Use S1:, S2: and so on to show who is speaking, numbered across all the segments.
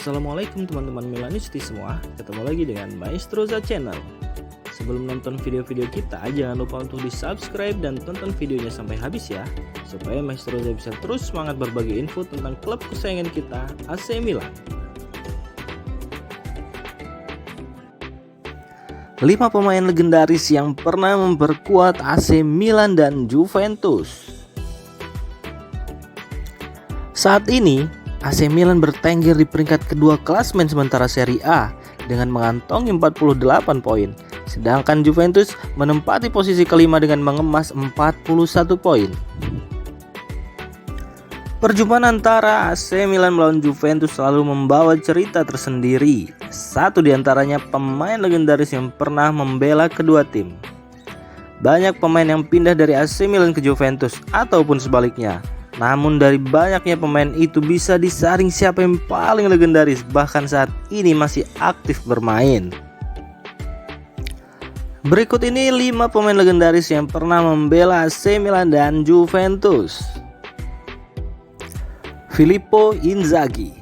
S1: Assalamualaikum teman-teman Milanisti semua. Ketemu lagi dengan Maestro Za Channel. Sebelum nonton video-video kita, jangan lupa untuk di subscribe dan tonton videonya sampai habis ya, supaya Maestro Za bisa terus semangat berbagi info tentang klub kesayangan kita, AC Milan. 5 pemain legendaris yang pernah memperkuat AC Milan dan Juventus. Saat ini AC Milan bertengger di peringkat kedua klasmen sementara Serie A dengan mengantongi 48 poin, sedangkan Juventus menempati posisi kelima dengan mengemas 41 poin. Perjumpaan antara AC Milan melawan Juventus selalu membawa cerita tersendiri. Satu diantaranya pemain legendaris yang pernah membela kedua tim. Banyak pemain yang pindah dari AC Milan ke Juventus ataupun sebaliknya. Namun dari banyaknya pemain itu bisa disaring siapa yang paling legendaris bahkan saat ini masih aktif bermain. Berikut ini 5 pemain legendaris yang pernah membela AC Milan dan Juventus. Filippo Inzaghi.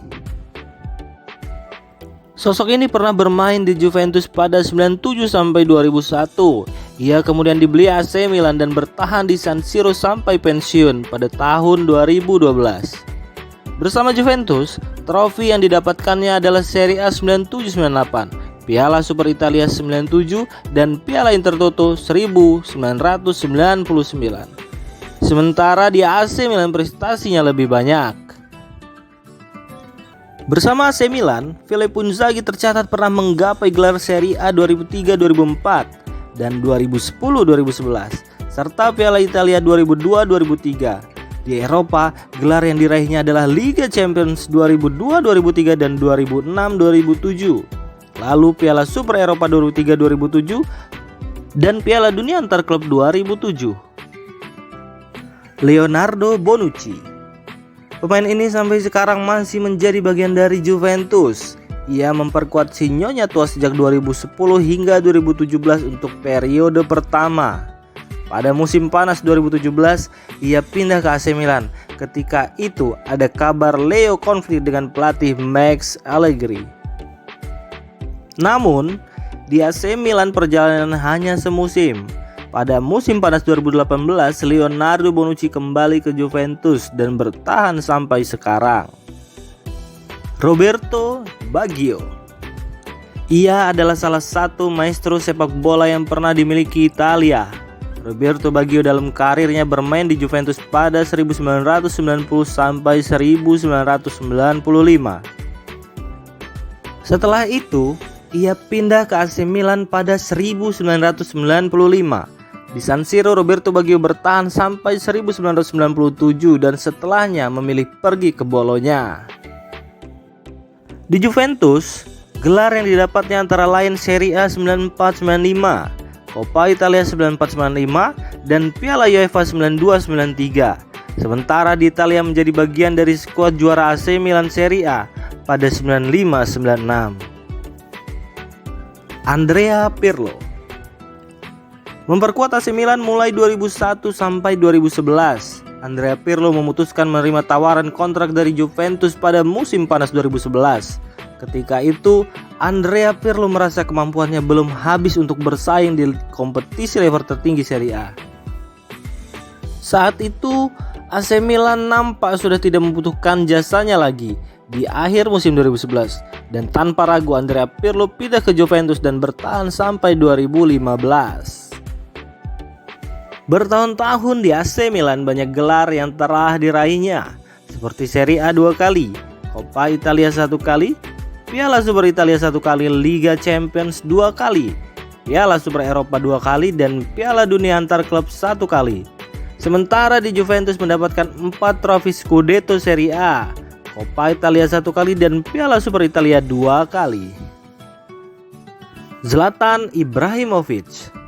S1: Sosok ini pernah bermain di Juventus pada 97 sampai 2001. Ia kemudian dibeli AC Milan dan bertahan di San Siro sampai pensiun pada tahun 2012. Bersama Juventus, trofi yang didapatkannya adalah Serie A 97-98, Piala Super Italia 97, dan Piala Intertoto 1999. Sementara di AC Milan prestasinya lebih banyak. Bersama AC Milan, Filippo Inzaghi tercatat pernah menggapai gelar Serie A 2003-2004 dan 2010-2011 serta Piala Italia 2002-2003. Di Eropa, gelar yang diraihnya adalah Liga Champions 2002-2003 dan 2006-2007. Lalu Piala Super Eropa 2003-2007 dan Piala Dunia Antar Klub 2007. Leonardo Bonucci. Pemain ini sampai sekarang masih menjadi bagian dari Juventus. Ia memperkuat si Nyonya tua sejak 2010 hingga 2017 untuk periode pertama. Pada musim panas 2017, ia pindah ke AC Milan. Ketika itu ada kabar Leo konflik dengan pelatih Max Allegri. Namun, di AC Milan perjalanan hanya semusim. Pada musim panas 2018, Leonardo Bonucci kembali ke Juventus dan bertahan sampai sekarang. Roberto Baggio. Ia adalah salah satu maestro sepak bola yang pernah dimiliki Italia. Roberto Baggio dalam karirnya bermain di Juventus pada 1990 sampai 1995. Setelah itu, ia pindah ke AC Milan pada 1995. Di San Siro, Roberto Baggio bertahan sampai 1997 dan setelahnya memilih pergi ke Bologna. Di Juventus, gelar yang didapatnya antara lain Serie A 94-95, Coppa Italia 94-95, dan Piala UEFA 92-93. Sementara di Italia menjadi bagian dari skuad juara AC Milan Serie A pada 95-96. Andrea Pirlo. Memperkuat AC Milan mulai 2001 sampai 2011. Andrea Pirlo memutuskan menerima tawaran kontrak dari Juventus pada musim panas 2011. Ketika itu, Andrea Pirlo merasa kemampuannya belum habis untuk bersaing di kompetisi level tertinggi Serie A. Saat itu, AC Milan nampak sudah tidak membutuhkan jasanya lagi di akhir musim 2011. Dan tanpa ragu Andrea Pirlo pindah ke Juventus dan bertahan sampai 2015. Bertahun-tahun di AC Milan banyak gelar yang telah diraihnya, seperti Serie A 2 kali, Coppa Italia 1 kali, Piala Super Italia 1 kali, Liga Champions 2 kali, Piala Super Eropa 2 kali, dan Piala Dunia Antar Klub 1 kali. Sementara di Juventus mendapatkan 4 trofi Scudetto Serie A, Coppa Italia 1 kali, dan Piala Super Italia 2 kali. Zlatan Ibrahimovic.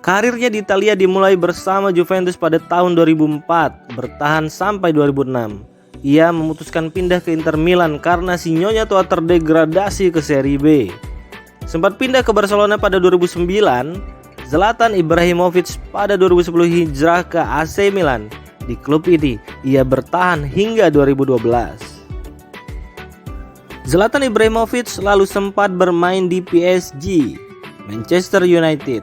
S1: Karirnya di Italia dimulai bersama Juventus pada tahun 2004, bertahan sampai 2006. Ia memutuskan pindah ke Inter Milan karena si Nyonya tua terdegradasi ke Serie B. Sempat pindah ke Barcelona pada 2009, Zlatan Ibrahimovic pada 2010 hijrah ke AC Milan. Di klub ini, ia bertahan hingga 2012. Zlatan Ibrahimovic lalu sempat bermain di PSG, Manchester United,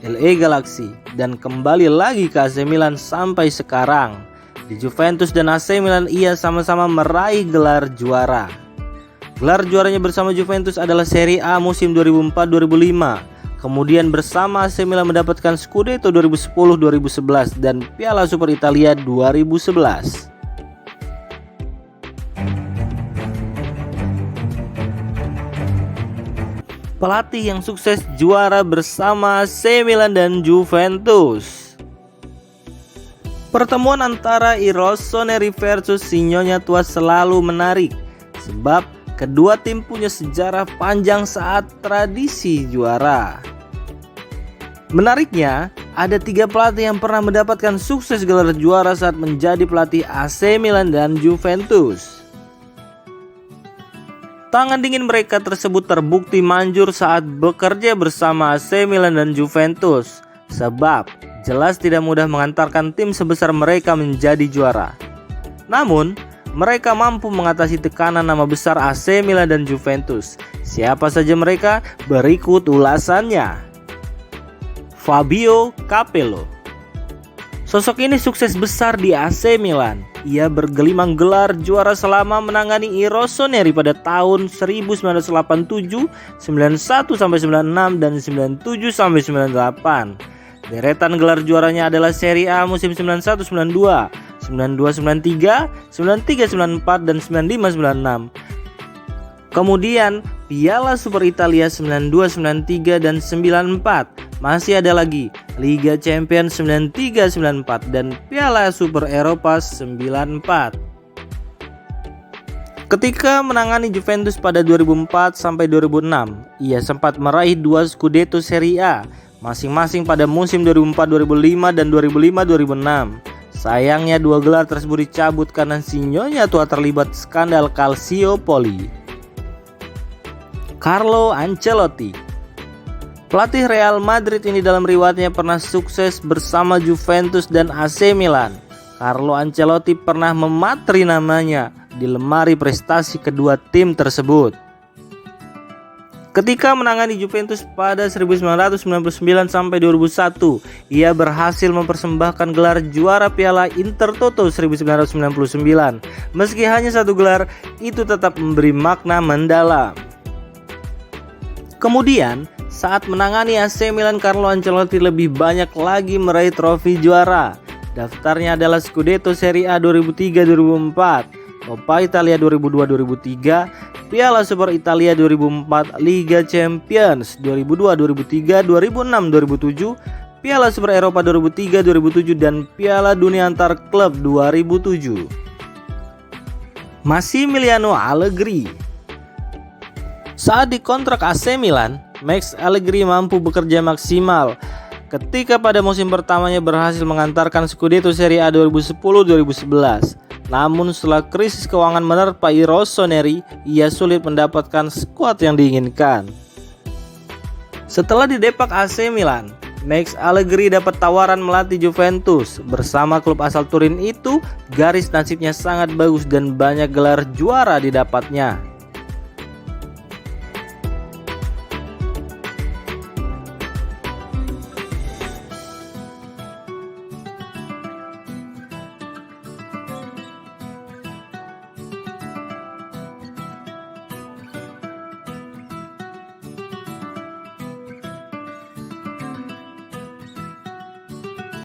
S1: LA Galaxy, dan kembali lagi ke AC Milan sampai sekarang. Di Juventus dan AC Milan ia sama-sama meraih gelar juara. Gelar juaranya bersama Juventus adalah Serie A musim 2004-2005. Kemudian bersama AC Milan mendapatkan Scudetto 2010-2011 dan Piala Super Italia 2011. Pelatih yang sukses juara bersama AC Milan dan Juventus. Pertemuan antara I Rossoneri versus Sinyonya Tua selalu menarik, sebab kedua tim punya sejarah panjang saat tradisi juara. Menariknya, ada 3 pelatih yang pernah mendapatkan sukses gelar juara saat menjadi pelatih AC Milan dan Juventus. Tangan dingin mereka tersebut terbukti manjur saat bekerja bersama AC Milan dan Juventus, sebab jelas tidak mudah mengantarkan tim sebesar mereka menjadi juara. Namun, mereka mampu mengatasi tekanan nama besar AC Milan dan Juventus. Siapa saja mereka? Berikut ulasannya. Fabio Capello. Sosok ini sukses besar di AC Milan. Ia bergelimang gelar juara selama menangani I Rossoneri pada tahun 1987, 91 sampai 96 dan 97 sampai 98. Deretan gelar juaranya adalah Serie A musim 91-92, 92-93, 93-94 dan 95-96. Kemudian Piala Super Italia 92-93 dan 94. Masih ada lagi Liga Champions 93-94 dan Piala Super Eropa 94. Ketika menangani Juventus pada 2004 sampai 2006, ia sempat meraih 2 Scudetto Serie A, masing-masing pada musim 2004-2005 dan 2005-2006. Sayangnya 2 gelar tersebut dicabut karena Sinyonya Tua terlibat skandal Calciopoli. Carlo Ancelotti. Pelatih Real Madrid ini dalam riwayatnya pernah sukses bersama Juventus dan AC Milan. Carlo Ancelotti pernah mematri namanya di lemari prestasi kedua tim tersebut. Ketika menangani Juventus pada 1999 sampai 2001, ia berhasil mempersembahkan gelar juara Piala Intertoto 1999. Meski hanya 1 gelar, itu tetap memberi makna mendalam. Kemudian, saat menangani AC Milan, Carlo Ancelotti lebih banyak lagi meraih trofi juara. Daftarnya adalah Scudetto Serie A 2003-2004, Coppa Italia 2002-2003, Piala Super Italia 2004, Liga Champions 2002-2003, 2006-2007, Piala Super Eropa 2003-2007 dan Piala Dunia Antar Klub 2007. Massimiliano Allegri. Saat dikontrak AC Milan, Max Allegri mampu bekerja maksimal. Ketika pada musim pertamanya berhasil mengantarkan Scudetto Serie A 2010-2011. Namun setelah krisis keuangan menerpa I Rossoneri, ia sulit mendapatkan skuad yang diinginkan. Setelah didepak AC Milan, Max Allegri dapat tawaran melatih Juventus. Bersama klub asal Turin itu, garis nasibnya sangat bagus dan banyak gelar juara didapatnya.